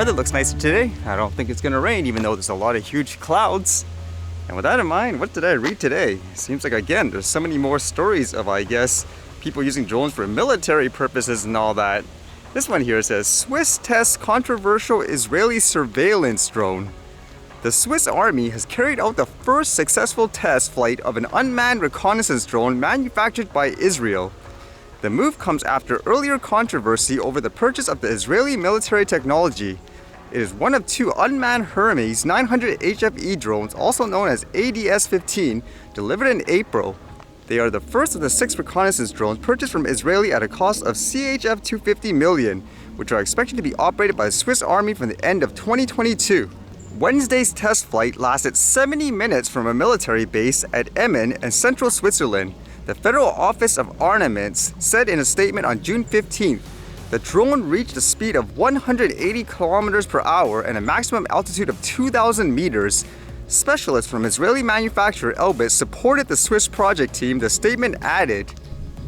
Weather looks nicer today. I don't think it's gonna rain, even though there's a lot of huge clouds. And with that in mind, what did I read today? Seems like, again, there's so many more stories of, I guess, people using drones for military purposes and all that. This one here says, Swiss tests controversial Israeli surveillance drone. The Swiss army has carried out the first successful test flight of an unmanned reconnaissance drone manufactured by Israel. The move comes after earlier controversy over the purchase of the Israeli military technology. It is one of two unmanned Hermes 900 HFE drones, also known as ADS-15, delivered in April. They are the first of the 6 reconnaissance drones purchased from Israeli at a cost of CHF 250 million, which are expected to be operated by the Swiss army from the end of 2022. Wednesday's test flight lasted 70 minutes from a military base at Emmen in central Switzerland. The Federal Office of Armaments said in a statement on June 15th, the drone reached a speed of 180 kilometers per hour and a maximum altitude of 2,000 meters. Specialists from Israeli manufacturer Elbit supported the Swiss project team, the statement added.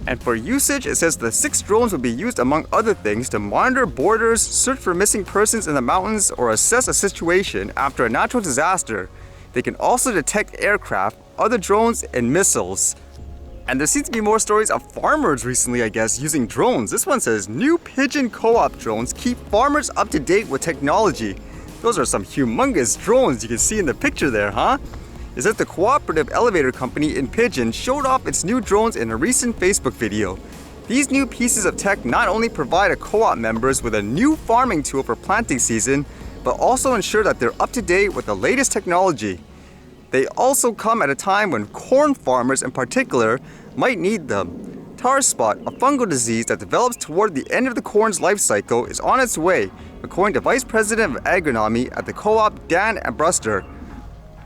And for usage, it says the 6 drones will be used, among other things, to monitor borders, search for missing persons in the mountains, or assess a situation after a natural disaster. They can also detect aircraft, other drones, and missiles. And there seems to be more stories of farmers recently, I guess, using drones. This one says, new pigeon co-op drones keep farmers up to date with technology. Those are some humongous drones you can see in the picture there, huh? It says the cooperative elevator company in Pigeon showed off its new drones in a recent Facebook video. These new pieces of tech not only provide a co-op members with a new farming tool for planting season, but also ensure that they're up to date with the latest technology. They also come at a time when corn farmers in particular might need them. Tar spot, a fungal disease that develops toward the end of the corn's life cycle, is on its way, according to Vice President of Agronomy at the co-op Dan Abruster.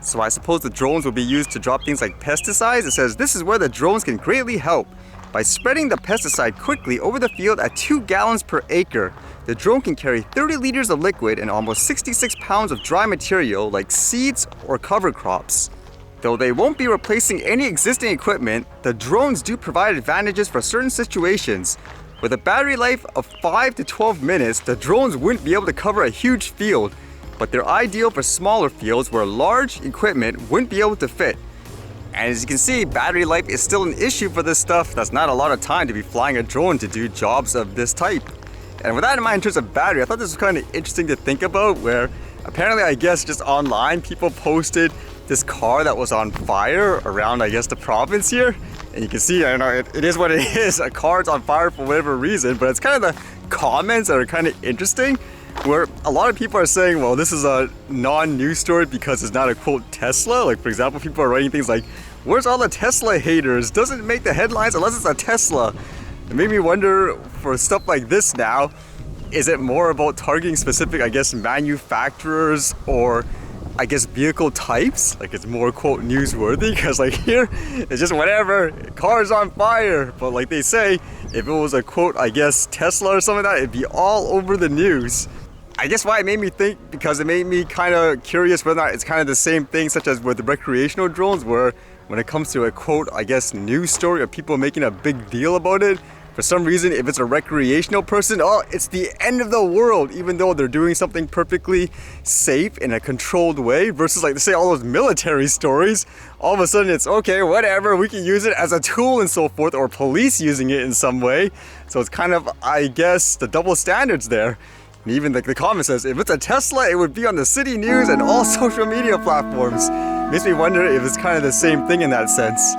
So I suppose the drones will be used to drop things like pesticides. It says this is where the drones can greatly help. By spreading the pesticide quickly over the field at 2 gallons per acre, the drone can carry 30 liters of liquid and almost 66 pounds of dry material like seeds or cover crops. Though they won't be replacing any existing equipment, the drones do provide advantages for certain situations. With a battery life of 5 to 12 minutes, the drones wouldn't be able to cover a huge field, but they're ideal for smaller fields where large equipment wouldn't be able to fit. And as you can see, battery life is still an issue for this stuff. That's not a lot of time to be flying a drone to do jobs of this type. And with that in mind, in terms of battery, I thought this was kind of interesting to think about, where apparently, I guess, just online, people posted this car that was on fire around, I guess, the province here. And you can see, I don't know, it is what it is. A car's on fire for whatever reason, but it's kind of the comments that are kind of interesting, where a lot of people are saying, well, this is a non-news story because it's not a quote Tesla. Like, for example, people are writing things like, where's all the Tesla haters? Doesn't make the headlines unless it's a Tesla. It made me wonder, for stuff like this now, is it more about targeting specific, I guess, manufacturers or, I guess, vehicle types? Like, it's more quote newsworthy, because like here, it's just whatever, car's on fire. But like they say, if it was a quote, I guess, Tesla or something like that, it'd be all over the news. I guess why it made me think, because it made me kind of curious whether or not it's kind of the same thing such as with the recreational drones, where when it comes to a quote, I guess, news story of people making a big deal about it, for some reason, if it's a recreational person, oh, it's the end of the world, even though they're doing something perfectly safe in a controlled way, versus like, say, all those military stories, all of a sudden it's okay, whatever, we can use it as a tool and so forth, or police using it in some way. So it's kind of, I guess, the double standards there. And even like the comment says, if it's a Tesla, it would be on the city news and all social media platforms. Makes me wonder if it's kind of the same thing in that sense.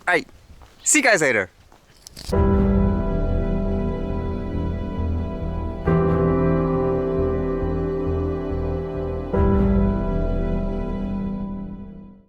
All right, see you guys later.